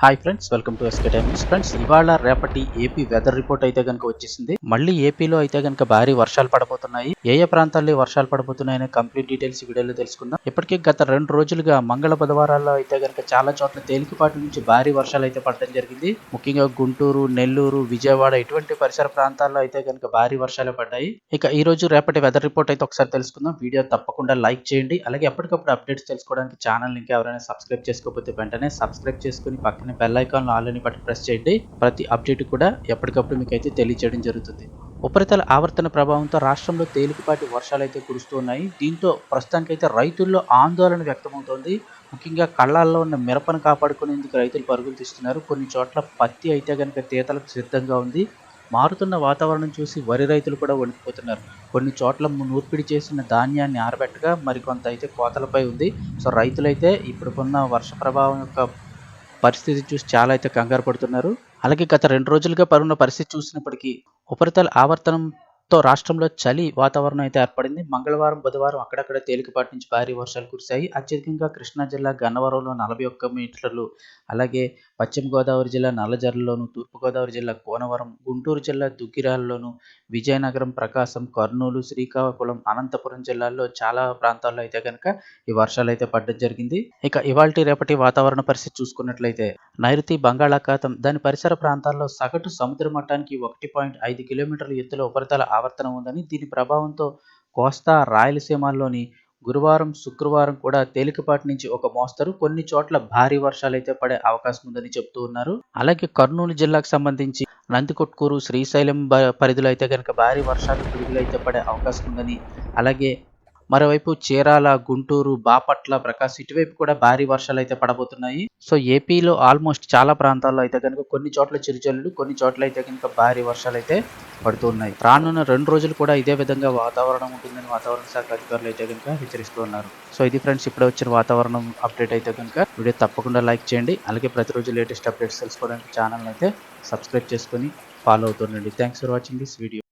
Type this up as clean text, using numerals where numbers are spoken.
Hi friends, welcome to SK times. Friends, ఇవాళ రేపటి AP weather report అయితే కనుక వచ్చేసింది. మళ్ళీ ఏపీలో అయితే కనుక భారీ వర్షాలు పడబోతున్నాయి. ఏ ఏ ప్రాంతాల్లో వర్షాలు పడబోతున్నాయనే కంప్లీట్ డీటెయిల్స్ ఈ వీడియోలో తెలుసుకుందాం. ఇప్పటికే గత 2 రోజులుగా మంగళ బుధవారాల్లో అయితే కనుక చాలా చోట్ల తేలికపాటి నుంచి భారీ వర్షాలు అయితే పడడం జరిగింది. ముఖ్యంగా గుంటూరు, నెల్లూరు, విజయవాడ ఇటువంటి పరిసర ప్రాంతాల్లో అయితే కనుక భారీ వర్షాలు పడ్డాయి. ఇక ఈ రోజు రేపటి వెదర్ రిపోర్ట్ అయితే ఒకసారి తెలుసుకుందాం. వీడియో తప్పకుండా లైక్ చేయండి. అలాగే ఎప్పటికప్పుడు అప్డేట్స్ తెలుసుకోవడానికి ఛానల్ ఇంకా ఎవరైనా సబ్స్క్రైబ్ చేసుకోకపోతే వెంటనే సబ్స్క్రైబ్ చేసుకుని పక్కన బెల్ ఐకాన్ ఆల్ అని బట్టి ప్రెస్ చేయండి. ప్రతి అప్డేట్ కూడా ఎప్పటికప్పుడు మీకు అయితే తెలియజేయడం జరుగుతుంది. ఉపరితల ఆవర్తన ప్రభావంతో రాష్ట్రంలో తేలికపాటి వర్షాలు అయితే కురుస్తూ ఉన్నాయి. దీంతో ప్రస్తుతానికైతే రైతుల్లో ఆందోళన వ్యక్తమవుతోంది. ముఖ్యంగా కళ్ళాల్లో ఉన్న మిరపను కాపాడుకునేందుకు రైతులు పరుగులు తీస్తున్నారు. కొన్ని చోట్ల పత్తి అయితే కనుక తీతలకు సిద్ధంగా ఉంది. మారుతున్న వాతావరణం చూసి వరి రైతులు కూడా వణికిపోతున్నారు. కొన్ని చోట్ల నూర్పిడి చేసిన ధాన్యాన్ని ఆరబెట్టగా మరికొంత అయితే కోతలపై ఉంది. సో రైతులైతే ఇప్పుడున్న వర్ష ప్రభావం యొక్క పరిస్థితి చూసి చాలా అయితే కంగారు పడుతున్నారు. అలాగే గత 2 రోజులుగా పరున్న పరిస్థితి చూసినప్పటికీ ఉపరితల ఆవర్తనంతో రాష్ట్రంలో చలి వాతావరణం అయితే ఏర్పడింది. మంగళవారం, బుధవారం అక్కడక్కడ తేలికపాటి నుంచి భారీ వర్షాలు కురిశాయి. అత్యధికంగా కృష్ణా జిల్లా గన్నవరంలో 41 మీటర్లు, అలాగే పశ్చిమ గోదావరి జిల్లా నల్లజర్లలోను, తూర్పుగోదావరి జిల్లా కోనవరం, గుంటూరు జిల్లా దుగ్గిరాలలోను, విజయనగరం, ప్రకాశం, కర్నూలు, శ్రీకాకుళం, అనంతపురం జిల్లాల్లో చాలా ప్రాంతాల్లో అయితే కనుక ఈ వర్షాలు అయితే పడడం జరిగింది. ఇక ఇవాల్టి రేపటి వాతావరణ పరిస్థితి చూసుకున్నట్లయితే నైరుతి బంగాళాఖాతం దాని పరిసర ప్రాంతాల్లో సగటు సముద్ర మట్టానికి 1.5 కిలోమీటర్ల ఎత్తులో ఉపరితల ఆవర్తనం ఉందని, దీని ప్రభావంతో కోస్తా, రాయలసీమల్లోని గురువారం, శుక్రవారం కూడా తేలికపాటి నుంచి ఒక మోస్తరు, కొన్ని చోట్ల భారీ వర్షాలైతే పడే అవకాశం ఉందని చెప్తూ ఉన్నారు. అలాగే కర్నూలు జిల్లాకు సంబంధించి నందికొట్కూరు, శ్రీశైలం పరిధిలో అయితే కనుక భారీ వర్షాలు, పిడుగులు అయితే పడే అవకాశం ఉందని, అలాగే మరోవైపు చీరాల, గుంటూరు, బాపట్ల, ప్రకాశం ఇటువైపు కూడా భారీ వర్షాలు అయితే పడబోతున్నాయి. సో ఏపీలో ఆల్మోస్ట్ చాలా ప్రాంతాల్లో అయితే కనుక కొన్ని చోట్ల చిరుజల్లులు, కొన్ని చోట్ల అయితే కనుక భారీ వర్షాలు అయితే పడుతున్నాయి. రానున్న 2 రోజులు కూడా ఇదే విధంగా వాతావరణం ఉంటుందని వాతావరణ శాఖ అధికారులు అయితే కనుక హెచ్చరిస్తూ ఉన్నారు. సో ఇది ఫ్రెండ్స్, ఇప్పుడే వచ్చిన వాతావరణం అప్డేట్ అయితే కనుక వీడియో తప్పకుండా లైక్ చేయండి. అలాగే ప్రతిరోజు లేటెస్ట్ అప్డేట్స్ తెలుసుకోవడానికి ఛానల్ అయితే సబ్స్క్రైబ్ చేసుకొని ఫాలో అవుతుండండి. Thanks for watching this video.